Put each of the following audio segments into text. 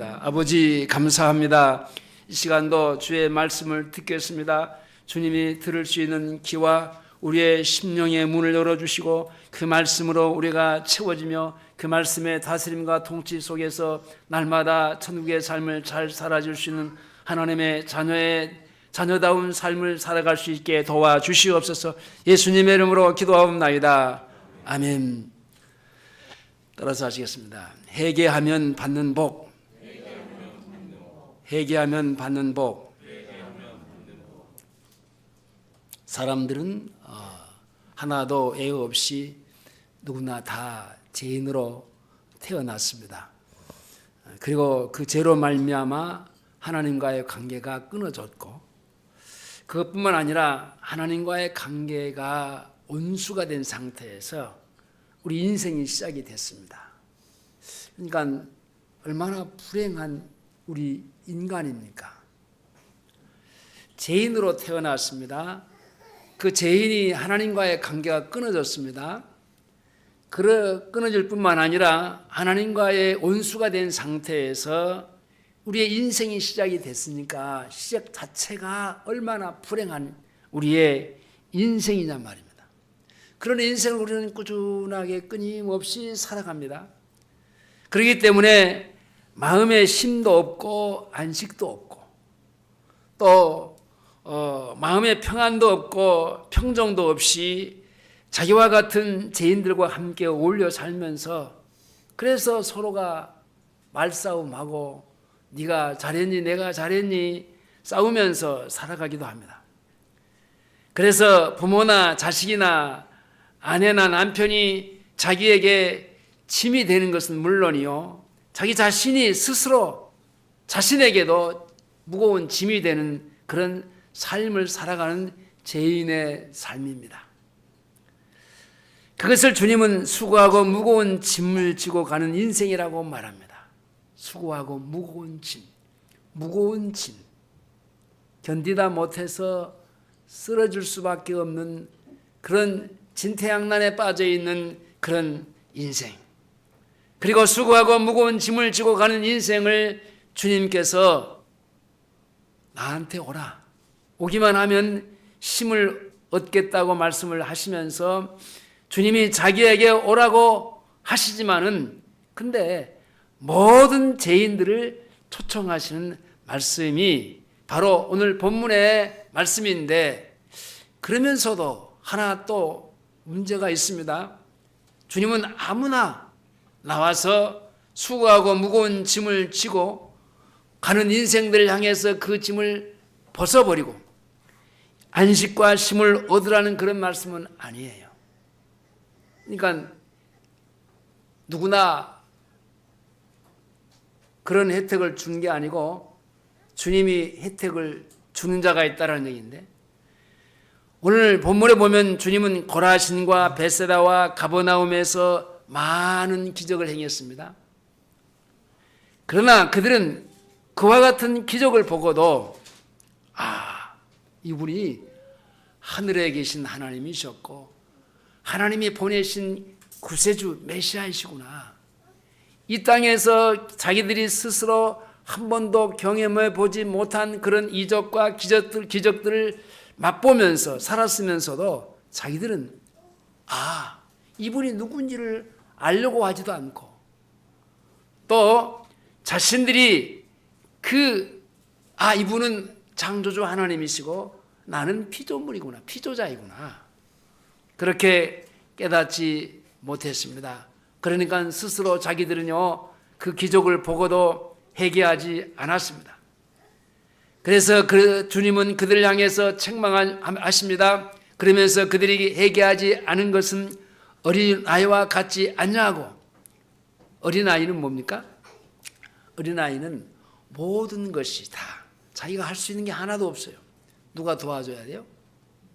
기도합니다. 아버지 감사합니다. 이 시간도 주의 말씀을 듣겠습니다. 주님이 들을 수 있는 귀와 우리의 심령의 문을 열어주시고 그 말씀으로 우리가 채워지며 그 말씀의 다스림과 통치 속에서 날마다 천국의 삶을 잘 살아줄 수 있는 하나님의 자녀다운 삶을 살아갈 수 있게 도와주시옵소서. 예수님의 이름으로 기도하옵나이다. 아멘. 따라서 하시겠습니다. 회개하면 받는 복. 회개하면 받는 복. 사람들은 하나도 예외 없이 누구나 다 죄인으로 태어났습니다. 그리고 그 죄로 말미암아 하나님과의 관계가 끊어졌고, 그것뿐만 아니라 하나님과의 관계가 온수가 된 상태에서 우리 인생이 시작이 됐습니다. 그러니까 얼마나 불행한 우리 인간입니까? 죄인으로 태어났습니다. 그 죄인이 하나님과의 관계가 끊어졌습니다. 끊어질 뿐만 아니라 하나님과의 온수가 된 상태에서 우리의 인생이 시작이 됐으니까 시작 자체가 얼마나 불행한 우리의 인생이냐 말입니다. 그런 인생을 우리는 꾸준하게 끊임없이 살아갑니다. 그렇기 때문에 마음에 쉼도 없고 안식도 없고 또 마음의 평안도 없고 평정도 없이 자기와 같은 죄인들과 함께 어울려 살면서, 그래서 서로가 말싸움하고 네가 잘했니 내가 잘했니 싸우면서 살아가기도 합니다. 그래서 부모나 자식이나 아내나 남편이 자기에게 짐이 되는 것은 물론이요, 자기 자신이 스스로 자신에게도 무거운 짐이 되는 그런 삶을 살아가는 죄인의 삶입니다. 그것을 주님은 수고하고 무거운 짐을 지고 가는 인생이라고 말합니다. 수고하고 무거운 짐, 견디다 못해서 쓰러질 수밖에 없는 그런 진퇴양난에 빠져 있는 그런 인생, 그리고 수고하고 무거운 짐을 지고 가는 인생을 주님께서 나한테 오라, 오기만 하면 힘을 얻겠다고 말씀을 하시면서 주님이 자기에게 오라고 하시지만은 근데 모든 죄인들을 초청하시는 말씀이 바로 오늘 본문의 말씀인데, 그러면서도 하나 또 문제가 있습니다. 주님은 아무나 나와서 수고하고 무거운 짐을 지고 가는 인생들을 향해서 그 짐을 벗어버리고 안식과 쉼을 얻으라는 그런 말씀은 아니에요. 그러니까 누구나 그런 혜택을 준 게 아니고 주님이 혜택을 주는 자가 있다는 얘기인데, 오늘 본문에 보면 주님은 고라신과 베세다와 가버나움에서 많은 기적을 행했습니다. 그러나 그들은 그와 같은 기적을 보고도 이분이 하늘에 계신 하나님이셨고 하나님이 보내신 구세주 메시아이시구나, 이 땅에서 자기들이 스스로 한 번도 경험해 보지 못한 그런 이적과 기적들을 맛보면서 살았으면서도 자기들은 이분이 누군지를 알려고 하지도 않고, 또 자신들이 이분은 창조주 하나님이시고 나는 피조물이구나, 피조자이구나, 그렇게 깨닫지 못했습니다. 그러니까 스스로 자기들은요 그 기적을 보고도 회개하지 않았습니다. 그래서 주님은 그들을 향해서 책망하십니다. 그러면서 그들이 회개하지 않은 것은 어린아이와 같지 않냐고. 어린아이는 뭡니까? 어린아이는 모든 것이 다 자기가 할 수 있는 게 하나도 없어요. 누가 도와줘야 돼요?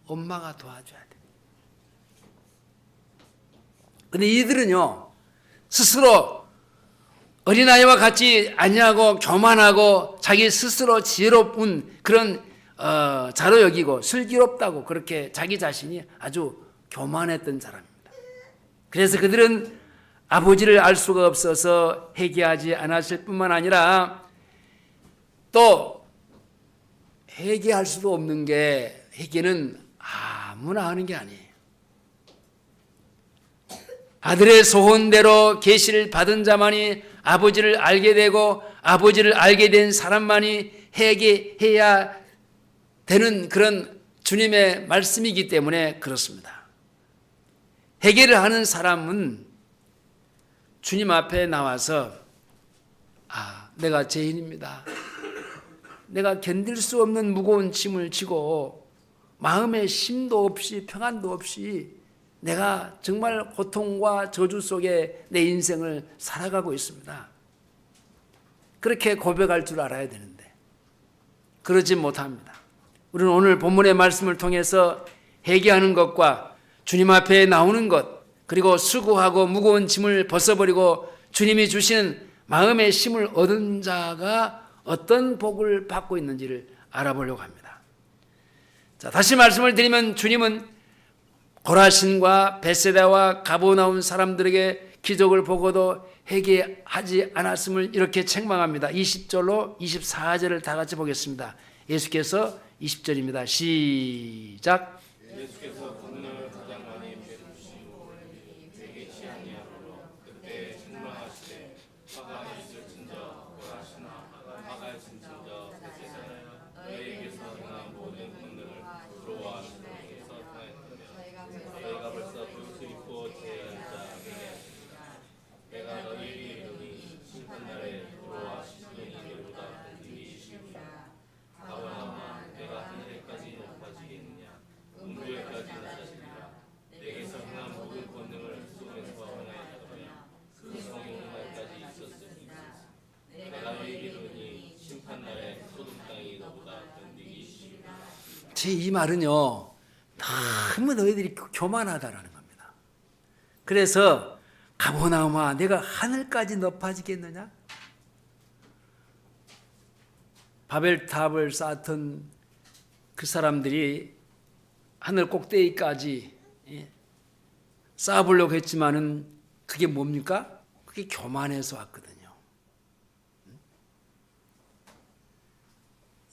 엄마가 도와줘야 돼요. 근데 이들은요 스스로 어린아이와 같이 아니하고 교만하고 자기 스스로 지혜로운 그런 자로 여기고 슬기롭다고 그렇게 자기 자신이 아주 교만했던 사람입니다. 그래서 그들은 아버지를 알 수가 없어서 회개하지 않았을 뿐만 아니라 또 회개할 수도 없는 게 회개는 아무나 하는 게 아니에요. 아들의 소원대로 계시를 받은 자만이 아버지를 알게 되고 아버지를 알게 된 사람만이 회개해야 되는 그런 주님의 말씀이기 때문에 그렇습니다. 회개를 하는 사람은 주님 앞에 나와서 내가 죄인입니다. 내가 견딜 수 없는 무거운 짐을 지고 마음에 쉼도 없이 평안도 없이 내가 정말 고통과 저주 속에 내 인생을 살아가고 있습니다. 그렇게 고백할 줄 알아야 되는데 그러지 못합니다. 우리는 오늘 본문의 말씀을 통해서 회개하는 것과 주님 앞에 나오는 것, 그리고 수고하고 무거운 짐을 벗어버리고 주님이 주시는 마음의 쉼을 얻은 자가 어떤 복을 받고 있는지를 알아보려고 합니다. 자, 다시 말씀을 드리면 주님은 고라신과 벳세다와 가버나움 사람들에게 기적을 보고도 회개하지 않았음을 이렇게 책망합니다. 20절로 24절을 다 같이 보겠습니다. 예수께서 20절입니다. 시작. 예수께서 권능을 가장 많이 베푸시고 회개치 아니하므로 그때 책망하시되 화가 있을진저 고라시나 화가 있을진저 벳세다야 너희에게서 행한 모든 권능을 부러워하는 분에게서 행하였다면 너희가 벌써 그릇을 입고 제한 자에게 내가 너희에게 이르니 심판날에 부러워하시는 이들보다 긍휼이시리라. 가버나움아 내가 하늘에까지 높아지겠느냐 음부에까지 낮아지리라. 내게서 행한 모든 권능을 소돔에서 행하였다면 그 성이 오늘날까지 있었으리라. 내가 너희에게 이르니 심판날에 소돔 땅이 너보다 견디기 쉬우리라. 제 이 말은요, 너무 너희들이 교만하다라는 겁니다. 그래서 가버나움아 내가 하늘까지 높아지겠느냐? 바벨탑을 쌓았던 그 사람들이 하늘 꼭대기까지 쌓아보려고 했지만은 그게 뭡니까? 그게 교만해서 왔거든요.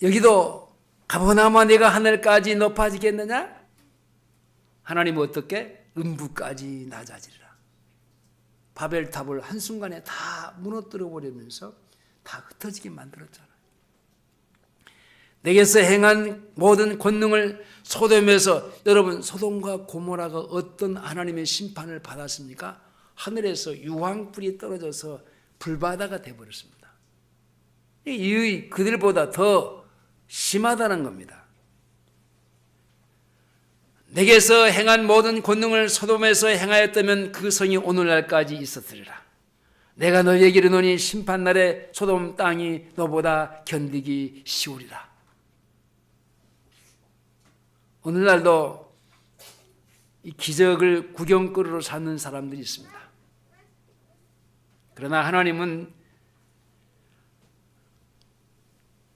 여기도 가버나움아 내가 하늘까지 높아지겠느냐? 하나님은 어떻게? 음부까지 낮아지리라. 바벨탑을 한순간에 다 무너뜨려 버리면서 다 흩어지게 만들었잖아요. 내게서 행한 모든 권능을 소돔에서, 여러분 소돔과 고모라가 어떤 하나님의 심판을 받았습니까? 하늘에서 유황불이 떨어져서 불바다가 되어버렸습니다. 이 그들보다 더 심하다는 겁니다. 내게서 행한 모든 권능을 소돔에서 행하였다면 그 성이 오늘날까지 있었으리라. 내가 너희에게 이르노니 심판날에 소돔 땅이 너보다 견디기 쉬우리라. 오늘날도 이 기적을 구경거리로 삼는 사람들이 있습니다. 그러나 하나님은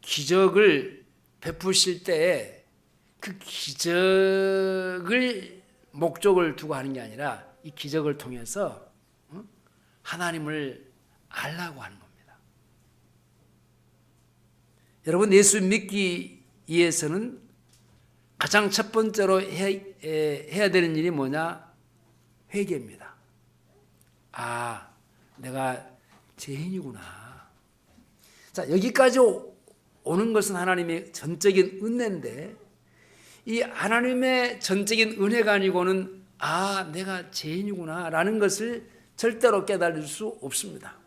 기적을 베푸실 때에 그 기적을 목적을 두고 하는 게 아니라 이 기적을 통해서 하나님을 알라고 하는 겁니다. 여러분, 예수 믿기 위해서는 가장 첫 번째로 해야 되는 일이 뭐냐? 회개입니다. 내가 죄인이구나. 자, 여기까지 오는 것은 하나님의 전적인 은혜인데, 이 하나님의 전적인 은혜가 아니고는 내가 죄인이구나 라는 것을 절대로 깨달을 수 없습니다.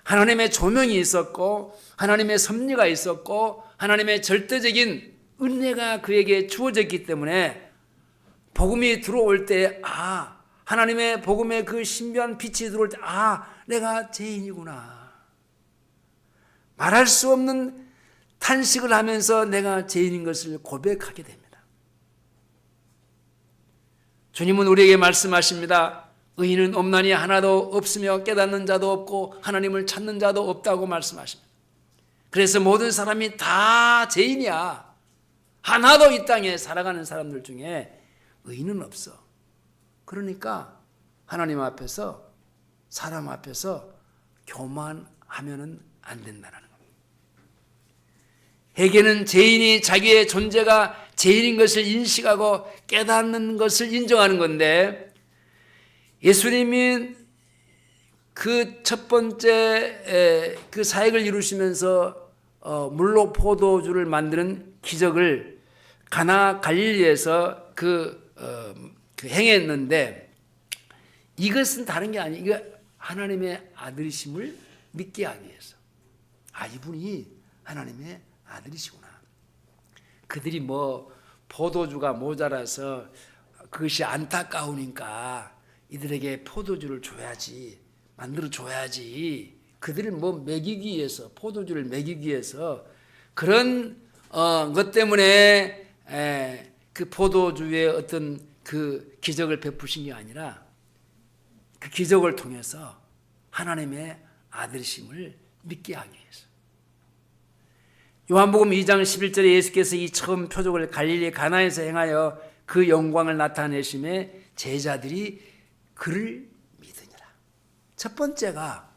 하나님의 조명이 있었고 하나님의 섭리가 있었고 하나님의 절대적인 은혜가 그에게 주어졌기 때문에 복음이 들어올 때 하나님의 복음의 그 신비한 빛이 들어올 때 내가 죄인이구나. 말할 수 없는 탄식을 하면서 내가 죄인인 것을 고백하게 됩니다. 주님은 우리에게 말씀하십니다. 의인은 없나니 하나도 없으며 깨닫는 자도 없고 하나님을 찾는 자도 없다고 말씀하십니다. 그래서 모든 사람이 다 죄인이야. 하나도 이 땅에 살아가는 사람들 중에 의인은 없어. 그러니까 하나님 앞에서, 사람 앞에서 교만하면은 안 된다는 겁니다. 회개는 죄인이 자기의 존재가 죄인인 것을 인식하고 깨닫는 것을 인정하는 건데, 예수님이 그 첫 번째 그 사역을 이루시면서 물로 포도주를 만드는 기적을 가나 갈릴리에서 행했는데, 이것은 다른 게 아니에요. 이거 하나님의 아들이심을 믿게 하기 위해서. 아, 이분이 하나님의 아들이시구나. 그들이 뭐 포도주가 모자라서 그것이 안타까우니까 이들에게 포도주를 줘야지, 만들어 줘야지. 그들을 뭐 먹이기 위해서, 포도주를 먹이기 위해서 그런 것 때문에 그 포도주의 어떤 그 기적을 베푸신 게 아니라, 그 기적을 통해서 하나님의 아들이심을 믿게 하기 위해서. 요한복음 2장 11절에 예수께서 이 처음 표적을 갈릴리 가나에서 행하여 그 영광을 나타내심에 제자들이 그를 믿으니라. 첫 번째가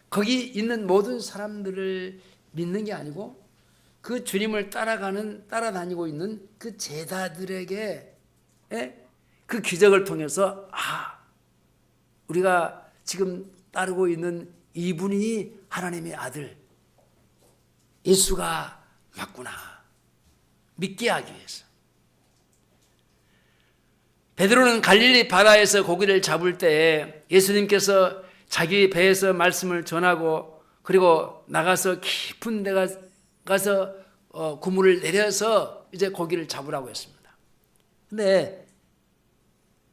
거기 있는 모든 사람들을 믿는 게 아니고, 그 주님을 따라다니고 있는 그 제자들에게 그 기적을 통해서, 우리가 지금 따르고 있는 이분이 하나님의 아들 예수가 맞구나, 믿게 하기 위해서. 베드로는 갈릴리 바다에서 고기를 잡을 때 예수님께서 자기 배에서 말씀을 전하고, 그리고 나가서 깊은 데 가서 그물을 내려서 이제 고기를 잡으라고 했습니다. 근데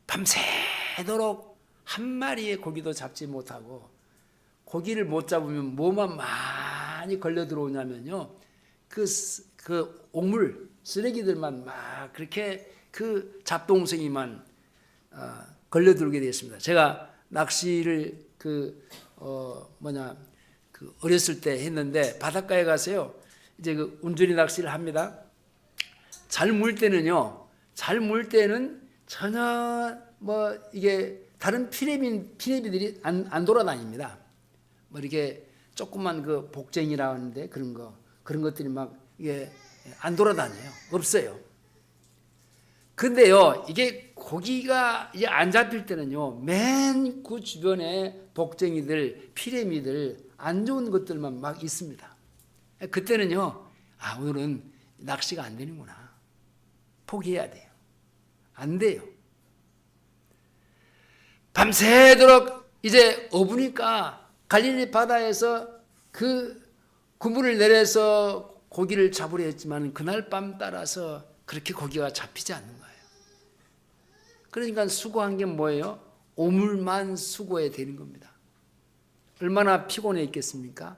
밤새도록 한 마리의 고기도 잡지 못하고, 고기를 못 잡으면 뭐만 많이 걸려 들어오냐면요, 그 옥물 쓰레기들만 막 그렇게 그 잡동생이만 걸려 들어오게 되었습니다. 제가 낚시를 어렸을 때 했는데, 바닷가에 가서요 이제 그 운전이 낚시를 합니다. 잘 물 때는 전혀 뭐 이게 다른 피레미들이 안 돌아다닙니다. 뭐 이렇게 조그만 그 복쟁이라 하는데 그런 것들이 막 이게 안 돌아다녀요. 없어요. 근데요, 이게 고기가 이제 안 잡힐 때는요, 맨 그 주변에 복쟁이들, 피레미들, 안 좋은 것들만 막 있습니다. 그때는요, 오늘은 낚시가 안 되는구나, 포기해야 돼요. 안 돼요. 밤새도록 이제 어부니까 갈릴리 바다에서 그 그물을 내려서 고기를 잡으려 했지만, 그날 밤 따라서 그렇게 고기가 잡히지 않는 거예요. 그러니까 수고한 게 뭐예요? 오물만 수고해야 되는 겁니다. 얼마나 피곤해 있겠습니까?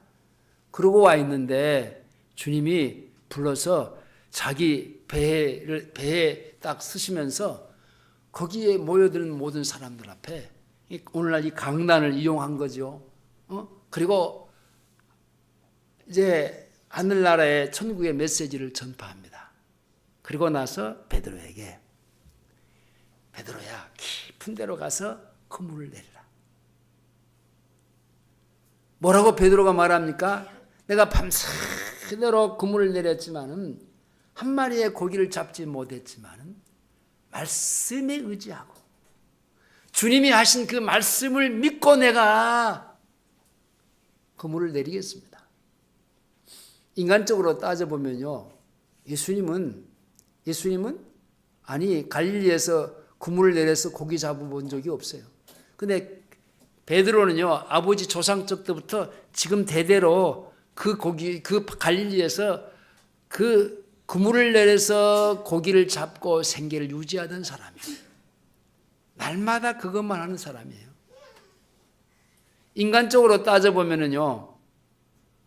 그러고 와 있는데 주님이 불러서 자기 배에 딱 쓰시면서 거기에 모여드는 모든 사람들 앞에 오늘날 이 강단을 이용한 거죠. 그리고 이제 하늘나라의 천국의 메시지를 전파합니다. 그리고 나서 베드로에게, 베드로야, 깊은 데로 가서 그물을 내리라. 뭐라고 베드로가 말합니까? 내가 밤새도록 그물을 내렸지만은 한 마리의 고기를 잡지 못했지만은 말씀에 의지하고 주님이 하신 그 말씀을 믿고 내가 그물을 내리겠습니다. 인간적으로 따져보면요, 예수님은 갈릴리에서 그물을 내려서 고기 잡아본 적이 없어요. 근데 베드로는요, 아버지 조상적 때부터 지금 대대로 그 갈릴리에서 그 그물을 내려서 고기를 잡고 생계를 유지하던 사람이에요. 날마다 그것만 하는 사람이에요. 인간적으로 따져보면은요,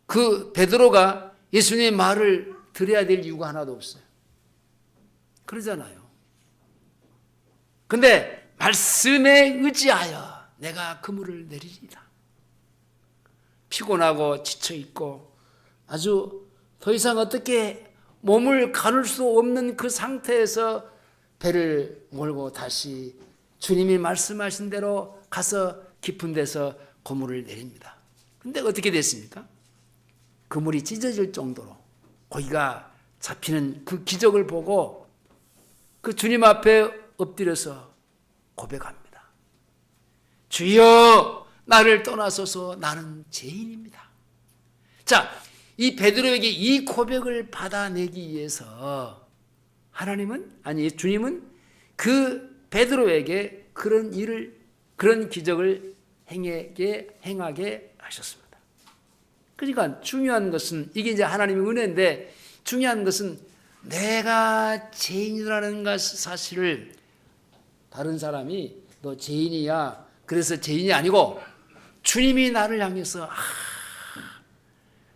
그 베드로가 예수님의 말을 들어야 될 이유가 하나도 없어요. 그러잖아요. 근데 말씀에 의지하여 내가 그물을 내리리라. 피곤하고 지쳐있고 아주 더 이상 어떻게 몸을 가눌 수 없는 그 상태에서 배를 몰고 다시 주님이 말씀하신 대로 가서 깊은 데서 고물을 내립니다. 근데 어떻게 됐습니까? 그물이 찢어질 정도로 고기가 잡히는 그 기적을 보고 그 주님 앞에 엎드려서 고백합니다. 주여, 나를 떠나소서, 나는 죄인입니다. 자, 이 베드로에게 이 고백을 받아내기 위해서 주님은 그 베드로에게 그런 기적을 행하게 하셨습니다. 그러니까 중요한 것은 이게 이제 하나님의 은혜인데, 중요한 것은 내가 죄인이라는 사실을 다른 사람이 너 죄인이야, 그래서 죄인이 아니고 주님이 나를 향해서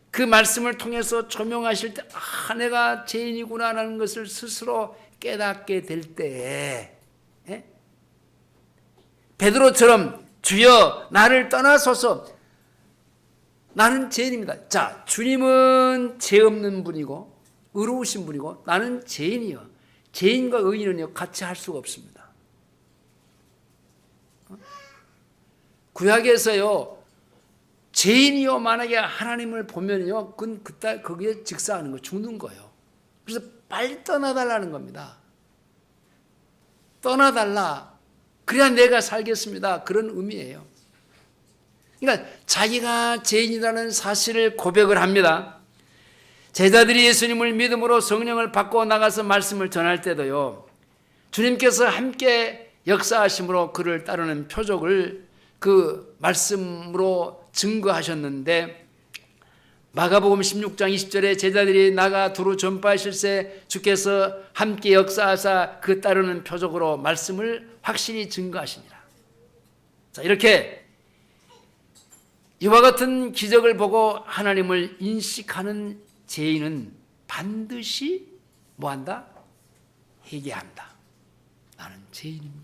그 말씀을 통해서 조명하실 때 내가 죄인이구나라는 것을 스스로 깨닫게 될 때에 베드로처럼 주여 나를 떠나소서, 나는 죄인입니다. 자, 주님은 죄 없는 분이고 의로우신 분이고 나는 죄인이요. 죄인과 의인은요 같이 할 수가 없습니다. 구약에서요 죄인이요 만약에 하나님을 보면요 그건 거기에 직사하는 거, 죽는 거예요. 그래서 빨리 떠나달라는 겁니다. 떠나달라, 그래야 내가 살겠습니다, 그런 의미예요. 그러니까 자기가 죄인이라는 사실을 고백을 합니다. 제자들이 예수님을 믿음으로 성령을 받고 나가서 말씀을 전할 때도요 주님께서 함께 역사하심으로 그를 따르는 표적을 그 말씀으로 증거하셨는데, 마가복음 16장 20절에 제자들이 나가 두루 전파하실새 주께서 함께 역사하사 그 따르는 표적으로 말씀을 확실히 증거하시니라. 자, 이렇게 이와 같은 기적을 보고 하나님을 인식하는 죄인은 반드시 뭐한다? 회개한다. 나는 죄인입니다.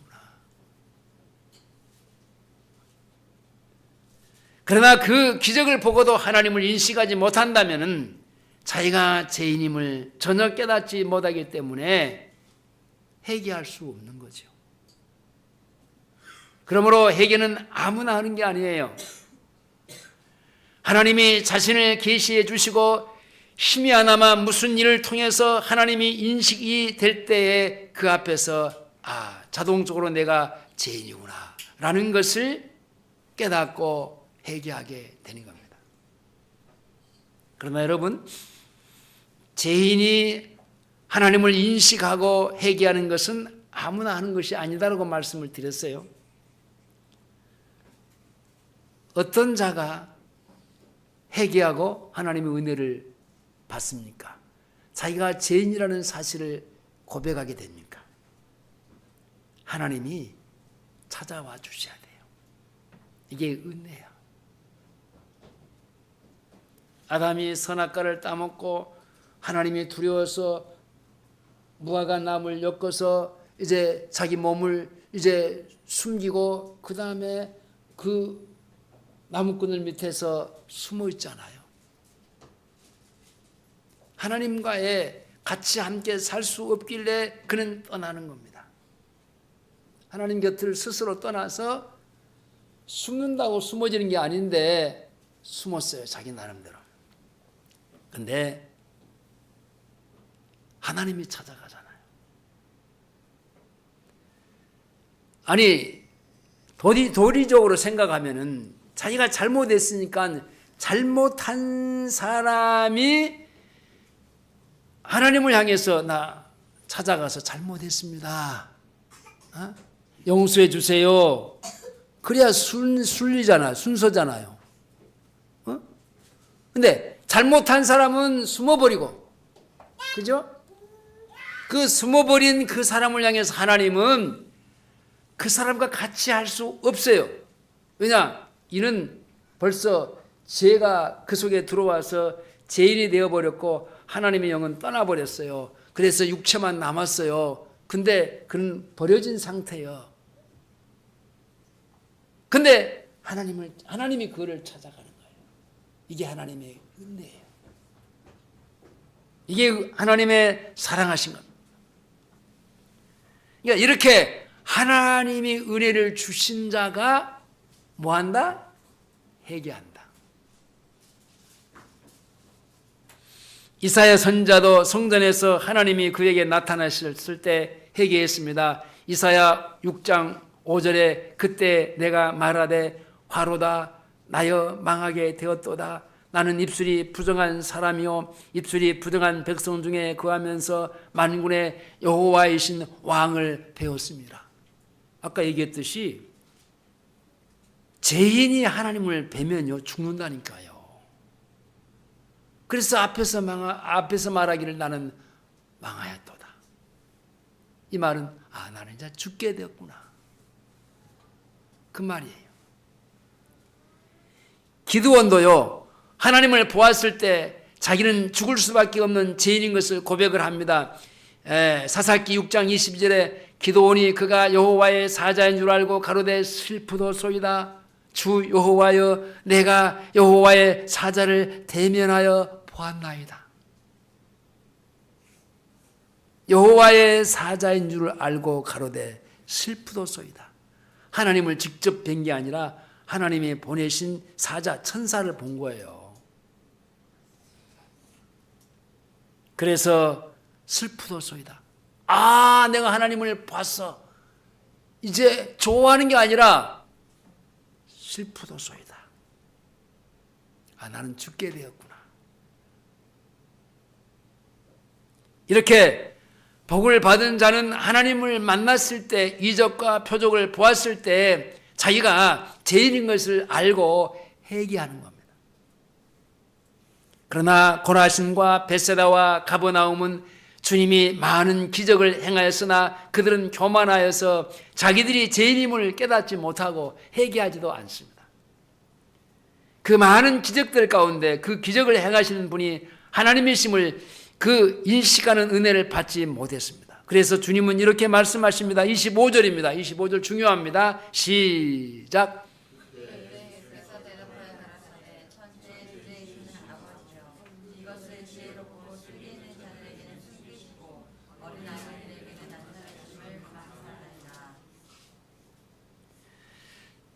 그러나 그 기적을 보고도 하나님을 인식하지 못한다면 자기가 죄인임을 전혀 깨닫지 못하기 때문에 회개할 수 없는 거죠. 그러므로 회개는 아무나 하는 게 아니에요. 하나님이 자신을 계시해 주시고 힘이 하나마 무슨 일을 통해서 하나님이 인식이 될 때에 그 앞에서 자동적으로 내가 죄인이구나 라는 것을 깨닫고 회개하게 되는 겁니다. 그러나 여러분, 죄인이 하나님을 인식하고 회개하는 것은 아무나 하는 것이 아니다라고 말씀을 드렸어요. 어떤 자가 회개하고 하나님의 은혜를 받습니까? 자기가 죄인이라는 사실을 고백하게 됩니까? 하나님이 찾아와 주셔야 돼요. 이게 은혜야. 아담이 선악과를 따먹고 하나님이 두려워서 무화과 나무를 엮어서 이제 자기 몸을 이제 숨기고 그 다음에 그 나무꾼을 밑에서 숨어 있잖아요. 하나님과의 같이 함께 살 수 없길래 그는 떠나는 겁니다. 하나님 곁을 스스로 떠나서 숨는다고 숨어지는 게 아닌데 숨었어요, 자기 나름대로. 근데 하나님이 찾아가잖아요. 아니, 도리적으로 생각하면은 자기가 잘못했으니까 잘못한 사람이 하나님을 향해서 나 찾아가서 잘못했습니다, 용서해 주세요, 그래야 순서잖아요. 근데 잘못한 사람은 숨어버리고, 그죠? 그 숨어버린 그 사람을 향해서 하나님은 그 사람과 같이 할 수 없어요. 왜냐? 이는 벌써 죄가 그 속에 들어와서 죄인이 되어버렸고 하나님의 영은 떠나버렸어요. 그래서 육체만 남았어요. 근데 그는 버려진 상태예요. 근데 하나님이 그를 찾아가는 거예요. 이게 하나님의 은혜예요. 이게 하나님의 사랑하신 겁니다. 그러니까 이렇게 하나님이 은혜를 주신 자가 뭐한다? 회개한다. 이사야 선지자도 성전에서 하나님이 그에게 나타나셨을 때 회개했습니다. 이사야 6장 5절에 그때 내가 말하되 화로다 나여 망하게 되었도다. 나는 입술이 부정한 사람이요 입술이 부정한 백성 중에 거하면서 만군의 여호와이신 왕을 배웠습니다. 아까 얘기했듯이 죄인이 하나님을 배면요 죽는다니까요. 그래서 앞에서 말하기를 나는 망하였도다. 이 말은 나는 이제 죽게 되었구나. 그 말이에요. 기드온도요 하나님을 보았을 때 자기는 죽을 수밖에 없는 죄인인 것을 고백을 합니다. 사사기 6장 22절에 기드온이 그가 여호와의 사자인 줄 알고 가로되 슬프도소이다. 주 여호와여 내가 여호와의 사자를 대면하여 보았나이다. 여호와의 사자인 줄 알고 가로되 슬프도소이다. 하나님을 직접 뵌 게 아니라 하나님이 보내신 사자 천사를 본 거예요. 그래서 슬프도소이다. 내가 하나님을 봤어. 이제 좋아하는 게 아니라 슬프도소이다. 나는 죽게 되었구나. 이렇게 복을 받은 자는 하나님을 만났을 때 이적과 표적을 보았을 때 자기가 죄인인 것을 알고 회개하는 겁니다. 그러나 고라신과 벳세다와 가버나움은 주님이 많은 기적을 행하였으나 그들은 교만하여서 자기들이 죄인임을 깨닫지 못하고 회개하지도 않습니다. 그 많은 기적들 가운데 그 기적을 행하시는 분이 하나님이심을 그 인식하는 은혜를 받지 못했습니다. 그래서 주님은 이렇게 말씀하십니다. 25절입니다. 25절 중요합니다. 시작.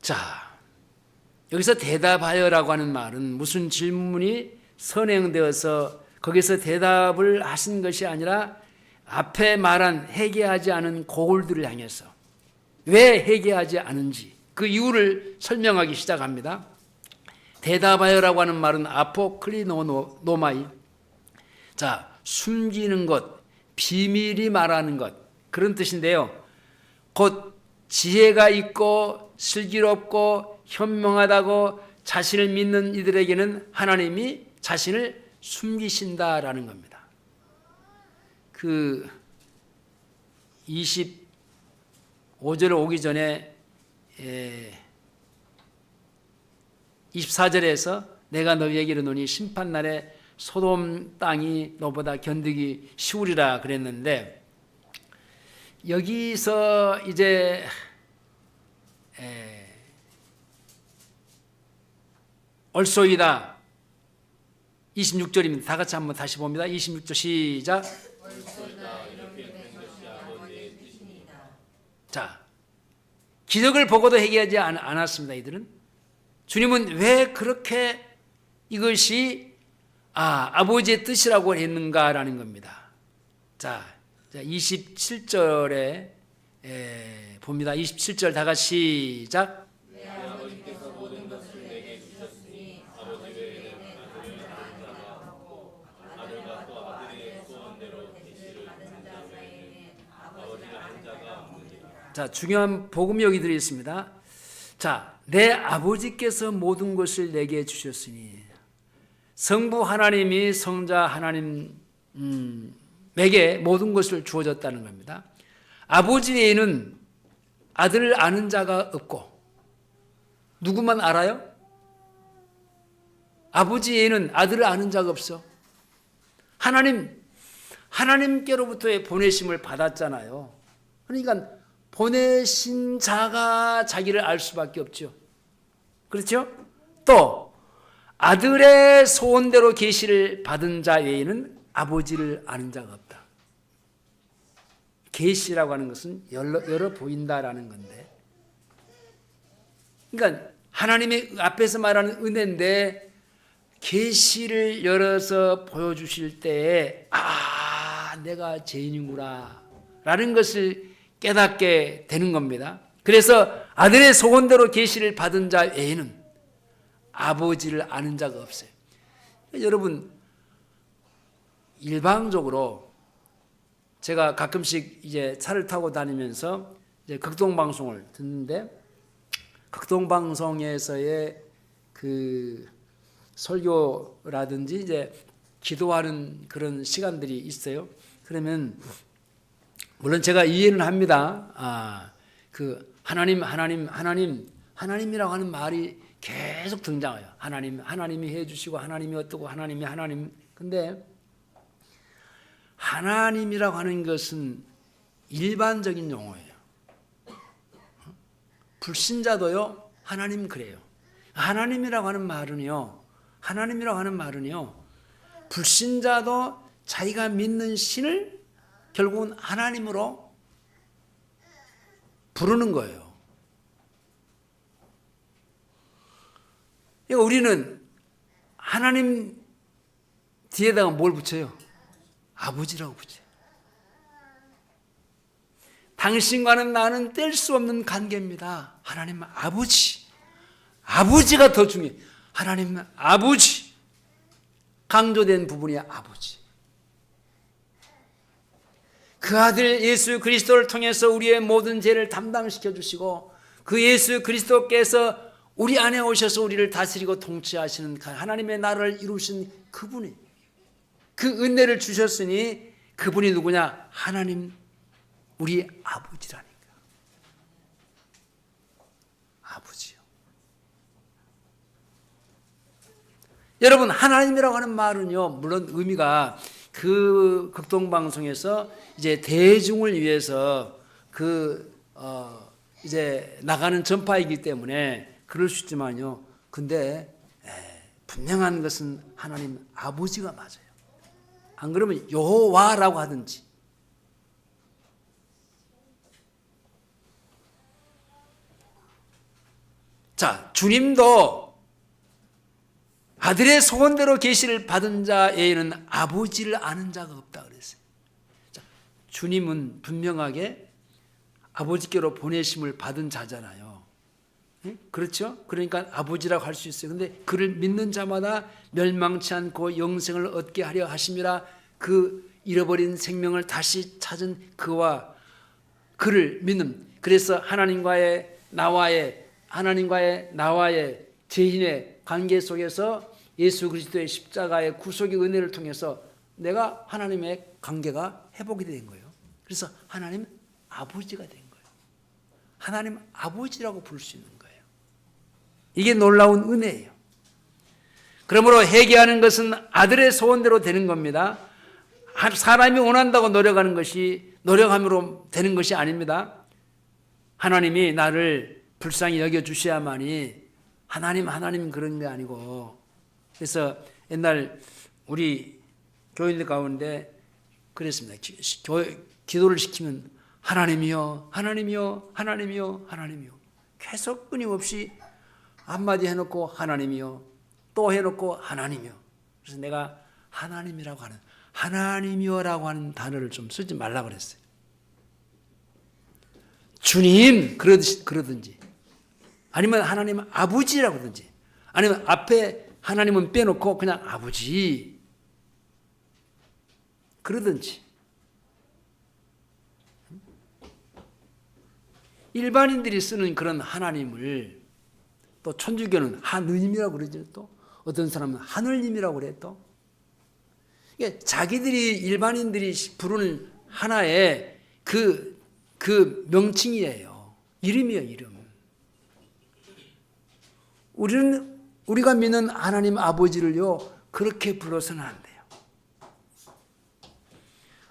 자, 여기서 대답하여라고 하는 말은 무슨 질문이 선행되어서 거기서 대답을 하신 것이 아니라 앞에 말한 회개하지 않은 고울들을 향해서 왜 회개하지 않은지 그 이유를 설명하기 시작합니다. 대답하여라고 하는 말은 아포클리노마이, 자, 숨기는 것, 비밀이 말하는 것, 그런 뜻인데요. 곧 지혜가 있고 슬기롭고 현명하다고 자신을 믿는 이들에게는 하나님이 자신을 숨기신다라는 겁니다. 그 25절 오기 전에 24절에서 내가 너희에게 이르노니 심판날에 소돔 땅이 너보다 견디기 쉬우리라 그랬는데, 여기서 이제 얼소이다 26절입니다. 다 같이 한번 다시 봅니다. 26절 시작. 자, 기적을 보고도 회개하지 않았습니다. 이들은. 주님은 왜 그렇게 이것이 아버지의 뜻이라고 했는가라는 겁니다. 자 27절에 봅니다. 27절 다 같이 시작. 내 아버지께서 모든 것을 내게 주셨으니 아버지 외에는 아들을 낳은 자가 없고 아들과 또 아들의 소원대로 계시를 받은 자 외에는 아버지를 안 자가 없느니라. 자, 중요한 복음이 여기 들어 있습니다. 자, 내 아버지께서 모든 것을 내게 주셨으니, 성부 하나님이 성자 하나님에게 모든 것을 주어졌다는 겁니다. 아버지 외에는 아들을 아는 자가 없고, 누구만 알아요? 아버지 외에는 아들을 아는 자가 없어. 하나님께로부터의 보내심을 받았잖아요. 그러니까 보내신 자가 자기를 알 수밖에 없죠. 그렇죠? 또 아들의 소원대로 계시를 받은 자 외에는 아버지를 아는 자가 없다. 계시라고 하는 것은 열어 보인다라는 건데, 그러니까 하나님의 앞에서 말하는 은혜인데 계시를 열어서 보여주실 때에 내가 죄인이구나 라는 것을 깨닫게 되는 겁니다. 그래서 아들의 소원대로 계시를 받은 자 외에는 아버지를 아는 자가 없어요. 여러분, 일방적으로 제가 가끔씩 이제 차를 타고 다니면서 이제 극동방송을 듣는데, 극동방송에서의 그 설교라든지 이제 기도하는 그런 시간들이 있어요. 그러면 물론 제가 이해는 합니다. 그 하나님이라고 하는 말이 계속 등장해요. 하나님이 해주시고 하나님이 어떠고 하나님. 근데 하나님이라고 하는 것은 일반적인 용어예요. 불신자도요, 하나님 그래요. 하나님이라고 하는 말은요, 불신자도 자기가 믿는 신을 결국은 하나님으로 부르는 거예요. 그러니까 우리는 하나님 뒤에다가 뭘 붙여요? 아버지라고 붙여요. 당신과는 나는 뗄 수 없는 관계입니다. 하나님 아버지가 더 중요해요. 하나님 아버지, 강조된 부분이 아버지. 그 아들 예수 그리스도를 통해서 우리의 모든 죄를 담당시켜 주시고, 그 예수 그리스도께서 우리 안에 오셔서 우리를 다스리고 통치하시는 하나님의 나라를 이루신 그분이, 그 은혜를 주셨으니 그분이 누구냐? 하나님, 우리 아버지라니까. 아버지요. 여러분, 하나님이라고 하는 말은요, 물론 의미가 그 극동방송에서 이제 대중을 위해서 이제 나가는 전파이기 때문에 그럴 수 있지만요. 근데 분명한 것은 하나님 아버지가 맞아요. 안 그러면 여호와라고 하든지. 자, 주님도 아들의 소원대로 계시를 받은 자 외에는 아버지를 아는 자가 없다 그랬어요. 자, 주님은 분명하게 아버지께로 보내심을 받은 자잖아요. 그렇죠? 그러니까 아버지라고 할 수 있어요. 근데 그를 믿는 자마다 멸망치 않고 영생을 얻게 하려 하심이라, 그 잃어버린 생명을 다시 찾은 그를 믿는, 그래서 하나님과의 나와의 죄인의 관계 속에서 예수 그리스도의 십자가의 구속의 은혜를 통해서 내가 하나님의 관계가 회복이 된 거예요. 그래서 하나님 아버지가 된 거예요. 하나님 아버지라고 부를 수 있는 거예요. 이게 놀라운 은혜예요. 그러므로 회개하는 것은 아들의 소원대로 되는 겁니다. 사람이 원한다고 노력함으로 되는 것이 아닙니다. 하나님이 나를 불쌍히 여겨주셔야만이 하나님 그런 게 아니고. 그래서 옛날 우리 교인들 가운데 그랬습니다. 기도를 시키면 하나님이요 계속 끊임없이 한마디 해놓고 하나님이요, 또 해놓고 하나님이요. 그래서 내가 하나님이요라고 하는 단어를 좀 쓰지 말라고 그랬어요. 주님 그러든지, 아니면 하나님 아버지라고 그러든지, 아니면 앞에 하나님은 빼놓고 그냥 아버지 그러든지. 일반인들이 쓰는 그런 하나님을 또 천주교는 하느님이라고 그러죠. 또 어떤 사람은 하늘님이라고 그래. 또 이게 자기들이, 일반인들이 부르는 하나의 그 명칭이에요. 이름이에요, 이름. 우리가 믿는 하나님 아버지를요, 그렇게 불러서는 안 돼요.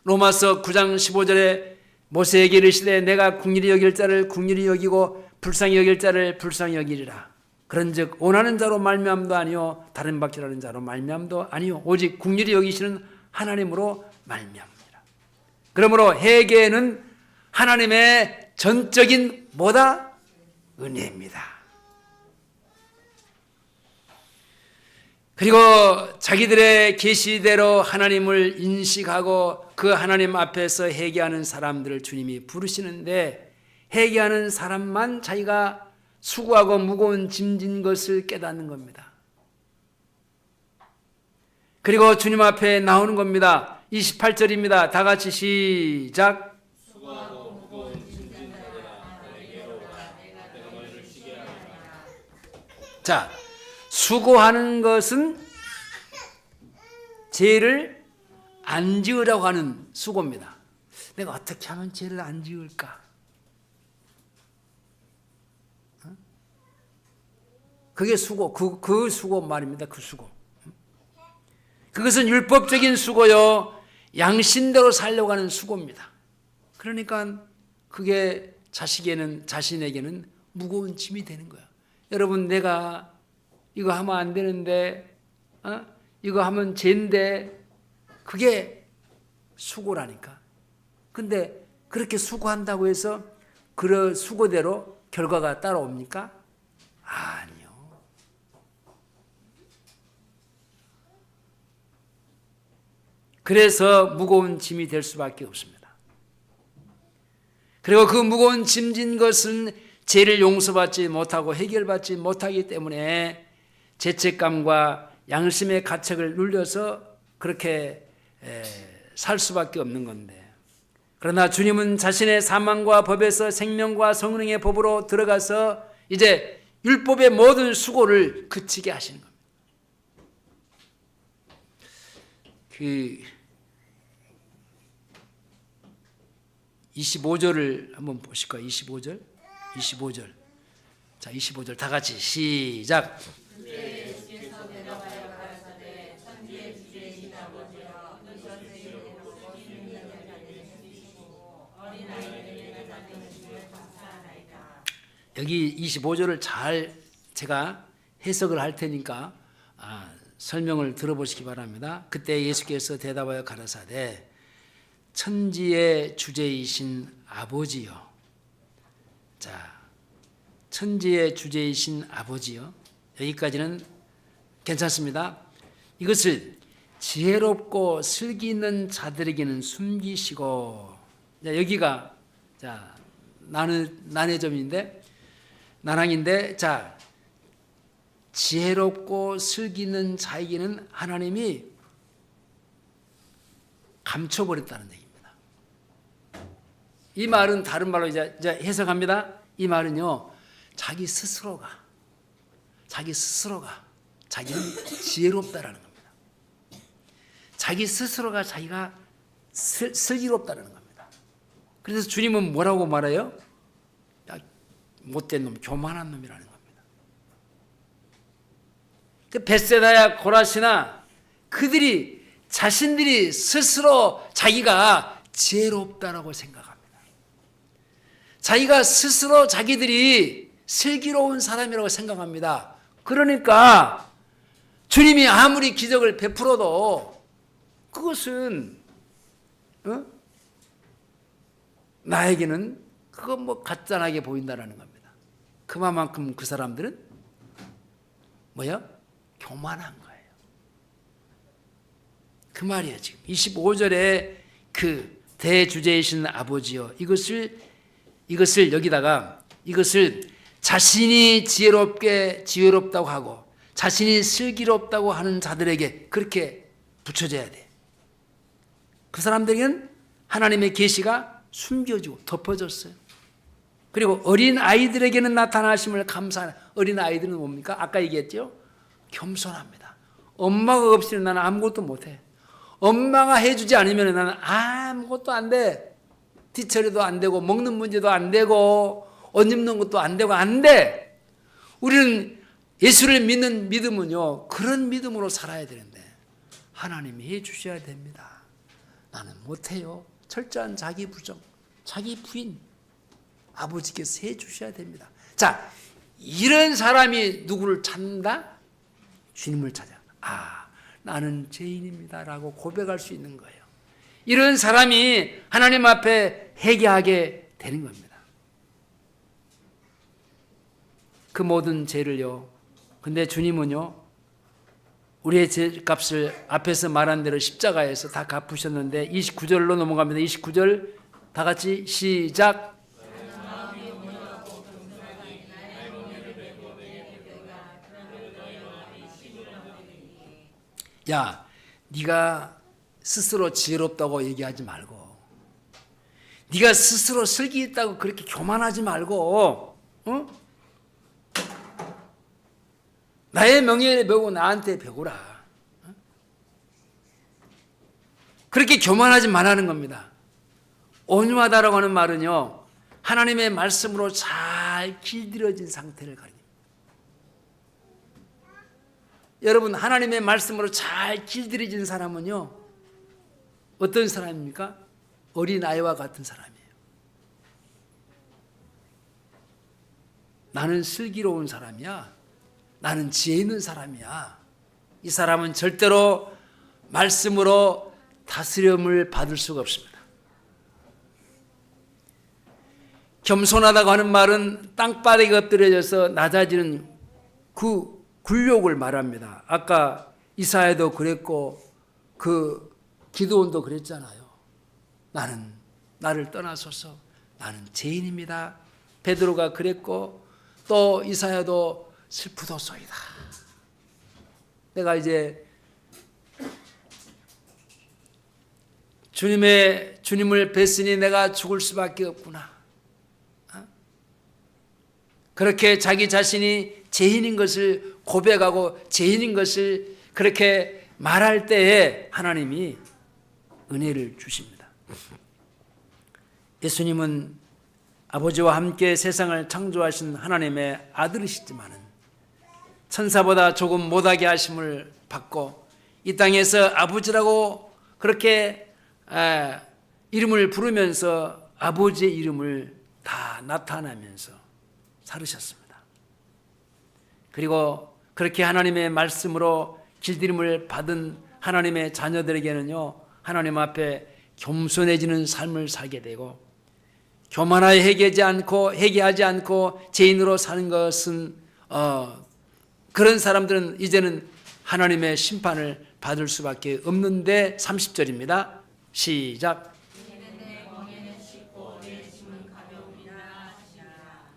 로마서 9장 15절에 모세에게 이르시되 내가 긍휼히 여길 자를 긍휼히 여기고 불쌍히 여길 자를 불쌍히 여기리라. 그런즉 원하는 자로 말미암도 아니요 다른 박질하는 자로 말미암도 아니요 오직 긍휼히 여기시는 하나님으로 말미암니라. 그러므로 회개는 하나님의 전적인 뭐다? 은혜입니다. 그리고 자기들의 계시대로 하나님을 인식하고 그 하나님 앞에서 회개하는 사람들을 주님이 부르시는데, 회개하는 사람만 자기가 수고하고 무거운 짐진 것을 깨닫는 겁니다. 그리고 주님 앞에 나오는 겁니다. 28절입니다. 다 같이 시작. 수고하고 무거운 짐진 자들아 내게로 오라 내가 너희를 쉬게 하리라. 자, 수고하는 것은 죄를 안 지으라고 하는 수고입니다. 내가 어떻게 하면 죄를 안 지을까? 그게 수고, 그 수고 말입니다. 그 수고. 그것은 율법적인 수고요, 양심대로 살려고 하는 수고입니다. 그러니까 그게 자신에게는 무거운 짐이 되는 거야. 여러분, 내가 이거 하면 안 되는데, 이거 하면 죄인데, 그게 수고라니까. 근데 그렇게 수고한다고 해서 그 수고대로 결과가 따라옵니까? 아니요. 그래서 무거운 짐이 될 수밖에 없습니다. 그리고 그 무거운 짐진 것은 죄를 용서받지 못하고 해결받지 못하기 때문에 죄책감과 양심의 가책을 눌려서 그렇게 살 수밖에 없는 건데, 그러나 주님은 자신의 사망과 법에서 생명과 성령의 법으로 들어가서 이제 율법의 모든 수고를 그치게 하시는 겁니다. 그 25절을 한번 보실까요? 25절. 자, 25절 다 같이 시작. 예수께서 대답하여 가라사대 천지의 주제이신 아버지여 이것을 이루고 있는 자들을 주시고 어린아이들에게 받는 주를 감사하나이다. 여기 25절을 잘 제가 해석을 할 테니까 설명을 들어보시기 바랍니다. 그때 예수께서 대답하여 가라사대 천지의 주제이신 아버지요. 자, 천지의 주제이신 아버지요. 여기까지는 괜찮습니다. 이것을 지혜롭고 슬기 있는 자들에게는 숨기시고, 자, 여기가 자 난항인데, 자, 지혜롭고 슬기 있는 자에게는 하나님이 감춰버렸다는 얘기입니다. 이 말은 다른 말로 이제 해석합니다. 이 말은요, 자기 스스로가 자기는 지혜롭다라는 겁니다. 자기 스스로가 자기가 슬기롭다라는 겁니다. 그래서 주님은 뭐라고 말해요? 야, 못된 놈, 교만한 놈이라는 겁니다. 그 벳세다야 고라시나 그들이 자신들이 스스로 자기가 지혜롭다라고 생각합니다. 자기가 스스로 자기들이 슬기로운 사람이라고 생각합니다. 그러니까 주님이 아무리 기적을 베풀어도 그것은 나에게는 그건 뭐 가짜나게 보인다라는 겁니다. 그만큼 그 사람들은 뭐야? 교만한 거예요. 그 말이에요. 지금 25절에 그 대주제이신 아버지요, 이것을 여기다가 이것을 자신이 지혜롭다고 하고 자신이 슬기롭다고 하는 자들에게 그렇게 붙여져야 돼. 그 사람들에게는 하나님의 계시가 숨겨지고 덮어졌어요. 그리고 어린 아이들에게는 나타나심을 감사하는, 어린 아이들은 뭡니까? 아까 얘기했죠? 겸손합니다. 엄마가 없이는 나는 아무것도 못해. 엄마가 해주지 않으면 나는 아무것도 안 돼. 뒤처리도 안 되고 먹는 문제도 안 되고 옷 입는 것도 안 되고 안 돼. 우리는 예수를 믿는 믿음은요, 그런 믿음으로 살아야 되는데 하나님이 해주셔야 됩니다. 나는 못해요. 철저한 자기 부정, 자기 부인, 아버지께서 해주셔야 됩니다. 자, 이런 사람이 누구를 찾는다? 주님을 찾아. 나는 죄인입니다 라고 고백할 수 있는 거예요. 이런 사람이 하나님 앞에 회개하게 되는 겁니다. 그 모든 죄를요. 근데 주님은요, 우리의 죄값을 앞에서 말한 대로 십자가에서 다 갚으셨는데 29절로 넘어갑니다. 29절 다 같이 시작. 야, 네가 스스로 지혜롭다고 얘기하지 말고, 네가 스스로 슬기 있다고 그렇게 교만하지 말고, 나의 명예를 배우고 나한테 배우라. 그렇게 교만하지 말라는 겁니다. 온유하다라고 하는 말은요, 하나님의 말씀으로 잘 길들여진 상태를 가립니다. 여러분, 하나님의 말씀으로 잘 길들여진 사람은요, 어떤 사람입니까? 어린아이와 같은 사람이에요. 나는 슬기로운 사람이야. 나는 지혜 있는 사람이야. 이 사람은 절대로 말씀으로 다스림을 받을 수가 없습니다. 겸손하다고 하는 말은 땅바닥에 엎드려져서 낮아지는 그 굴욕을 말합니다. 아까 이사야도 그랬고 그 기드온도 그랬잖아요. 나를 떠나소서. 나는 죄인입니다. 베드로가 그랬고 또 이사야도 슬프도소이다. 내가 이제 주님을 뵀으니 내가 죽을 수밖에 없구나. 그렇게 자기 자신이 죄인인 것을 고백하고 죄인인 것을 그렇게 말할 때에 하나님이 은혜를 주십니다. 예수님은 아버지와 함께 세상을 창조하신 하나님의 아들이시지만은 천사보다 조금 못하게 하심을 받고 이 땅에서 아버지라고 그렇게 이름을 부르면서 아버지의 이름을 다 나타내면서 살으셨습니다. 그리고 그렇게 하나님의 말씀으로 길들임을 받은 하나님의 자녀들에게는요, 하나님 앞에 겸손해지는 삶을 살게 되고 교만하여 회개하지 않고 죄인으로 사는 것은 그런 사람들은 이제는 하나님의 심판을 받을 수밖에 없는데 30절입니다. 시작.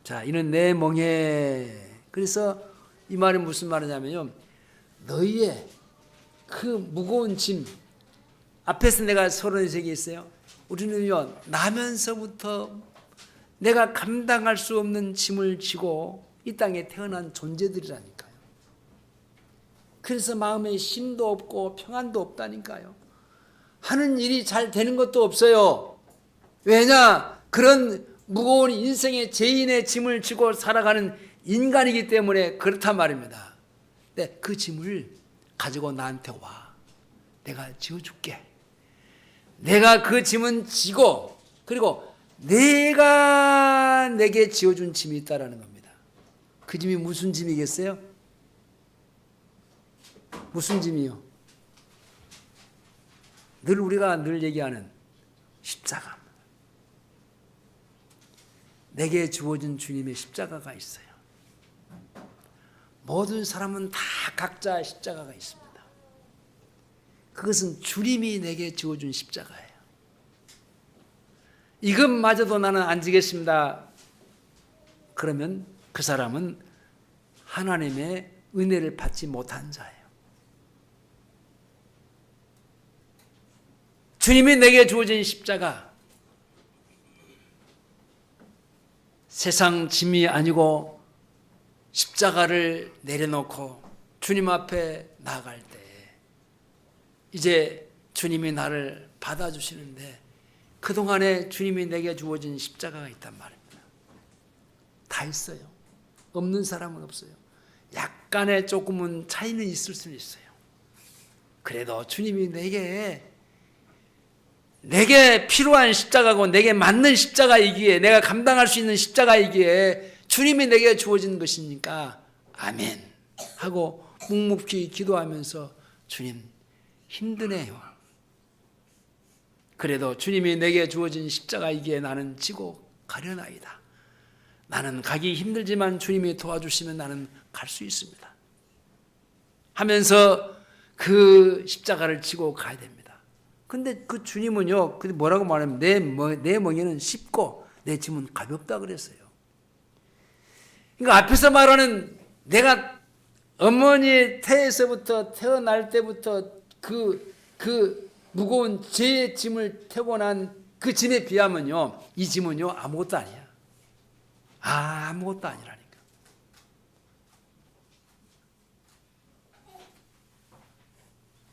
자, 이는 내 멍에. 그래서 이 말이 무슨 말이냐면요, 너희의 그 무거운 짐 앞에서 내가 서론에서 얘기했어요. 우리는요, 나면서부터 내가 감당할 수 없는 짐을 지고 이 땅에 태어난 존재들이라니까요. 그래서 마음에 힘도 없고 평안도 없다니까요. 하는 일이 잘 되는 것도 없어요. 왜냐? 그런 무거운 인생의 죄인의 짐을 지고 살아가는 인간이기 때문에 그렇단 말입니다. 근데 그 짐을 가지고 나한테 와. 내가 지어줄게. 내가 그 짐은 지고, 그리고 내가 내게 지어준 짐이 있다라는 겁니다. 그 짐이 무슨 짐이겠어요? 무슨 짐이요? 우리가 늘 얘기하는 십자가. 내게 주어진 주님의 십자가가 있어요. 모든 사람은 다 각자 십자가가 있습니다. 그것은 주님이 내게 지어준 십자가예요. 이것마저도 나는 안 지겠습니다. 그러면 그 사람은 하나님의 은혜를 받지 못한 자예요. 주님이 내게 주어진 십자가, 세상 짐이 아니고 십자가를 내려놓고 주님 앞에 나아갈 때 이제 주님이 나를 받아주시는데 그동안에 주님이 내게 주어진 십자가가 있단 말입니다. 다 있어요. 없는 사람은 없어요. 약간의 조금은 차이는 있을 수는 있어요. 그래도 주님이 내게 필요한 십자가고 내게 맞는 십자가이기에, 내가 감당할 수 있는 십자가이기에 주님이 내게 주어진 것이니까 아멘 하고 묵묵히 기도하면서 주님 힘드네요. 그래도 주님이 내게 주어진 십자가이기에 나는 지고 가려나이다. 나는 가기 힘들지만 주님이 도와주시면 나는 갈 수 있습니다. 하면서 그 십자가를 지고 가야 됩니다. 근데 그 주님은요, 뭐라고 말하면 내 멍에는 쉽고 내 짐은 가볍다 그랬어요. 그러니까 앞에서 말하는 내가 어머니의 태에서부터 태어날 때부터 그 무거운 제 짐을 태고 난 그 짐에 비하면요, 이 짐은요 아무것도 아니야. 아무것도 아니라니까.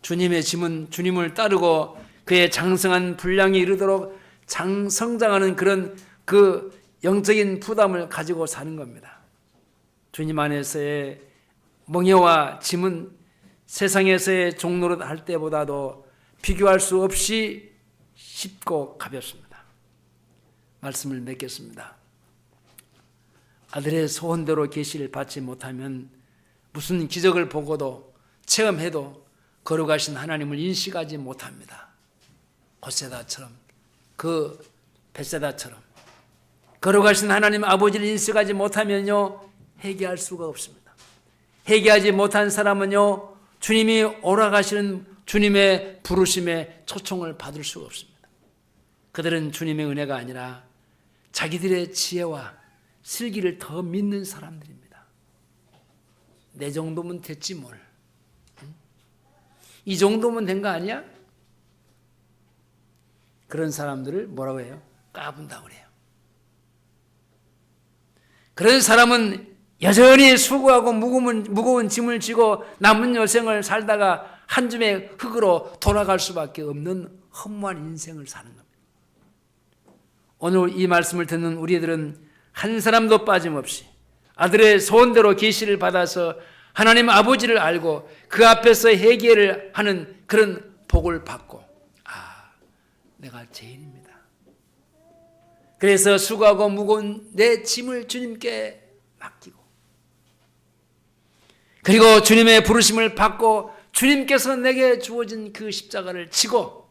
주님의 짐은 주님을 따르고 그의 장성한 분량이 이르도록 성장하는 그런 그 영적인 부담을 가지고 사는 겁니다. 주님 안에서의 멍에와 짐은 세상에서의 종노릇 할 때보다도 비교할 수 없이 쉽고 가볍습니다. 말씀을 맺겠습니다. 아들의 소원대로 계시를 받지 못하면 무슨 기적을 보고도 체험해도 거룩하신 하나님을 인식하지 못합니다. 고세다처럼, 그 벳세다처럼 거룩하신 하나님 아버지를 인식하지 못하면요 회개할 수가 없습니다. 회개하지 못한 사람은요 주님이 오라가시는 주님의 부르심에 초청을 받을 수가 없습니다. 그들은 주님의 은혜가 아니라 자기들의 지혜와 슬기를 더 믿는 사람들입니다. 내 정도면 됐지 뭘. 이 정도면 된 거 아니야? 그런 사람들을 뭐라고 해요? 까분다고 그래요. 그런 사람은 여전히 수고하고 무거운 짐을 지고 남은 여생을 살다가 한 줌의 흙으로 돌아갈 수밖에 없는 허무한 인생을 사는 겁니다. 오늘 이 말씀을 듣는 우리들은 한 사람도 빠짐없이 아들의 소원대로 계시를 받아서 하나님 아버지를 알고 그 앞에서 회개를 하는 그런 복을 받고 내가 죄인입니다. 그래서 수고하고 무거운 내 짐을 주님께 맡기고 그리고 주님의 부르심을 받고 주님께서 내게 주어진 그 십자가를 지고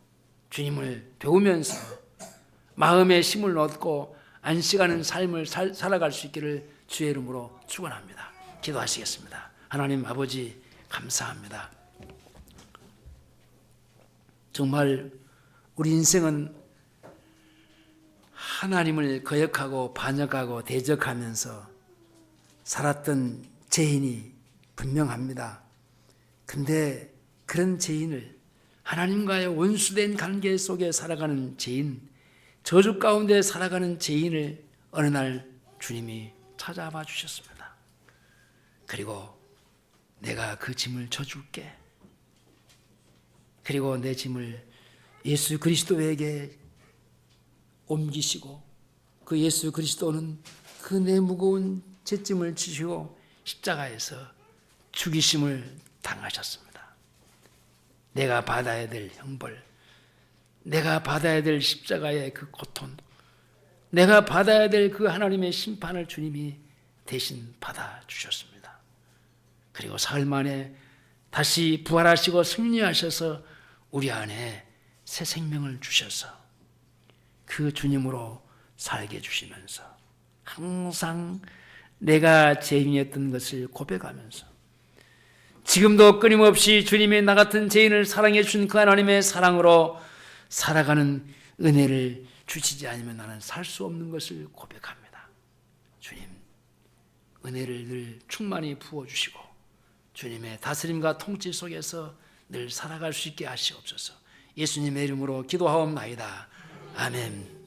주님을 배우면서 마음의 힘을 얻고 안식하는 삶을 살아갈 수 있기를 주의 이름으로 축원합니다. 기도하시겠습니다. 하나님 아버지 감사합니다. 정말 우리 인생은 하나님을 거역하고 반역하고 대적하면서 살았던 죄인이 분명합니다. 근데 그런 죄인을 하나님과의 원수된 관계 속에 살아가는 죄인, 저주 가운데 살아가는 죄인을 어느 날 주님이 찾아봐 주셨습니다. 그리고 내가 그 짐을 져줄게. 그리고 내 짐을 예수 그리스도에게 옮기시고 그 예수 그리스도는 그 내 무거운 죄짐을 지시고 십자가에서 죽이심을 당하셨습니다. 내가 받아야 될 형벌, 내가 받아야 될 십자가의 그 고통, 내가 받아야 될 그 하나님의 심판을 주님이 대신 받아주셨습니다. 그리고 사흘 만에 다시 부활하시고 승리하셔서 우리 안에 새 생명을 주셔서 그 주님으로 살게 해주시면서 항상 내가 죄인이었던 것을 고백하면서 지금도 끊임없이 주님이 나 같은 죄인을 사랑해 주신 그 하나님의 사랑으로 살아가는 은혜를 주시지 않으면 나는 살 수 없는 것을 고백합니다. 주님, 은혜를 늘 충만히 부어주시고 주님의 다스림과 통치 속에서 늘 살아갈 수 있게 하시옵소서. 예수님의 이름으로 기도하옵나이다. 아멘.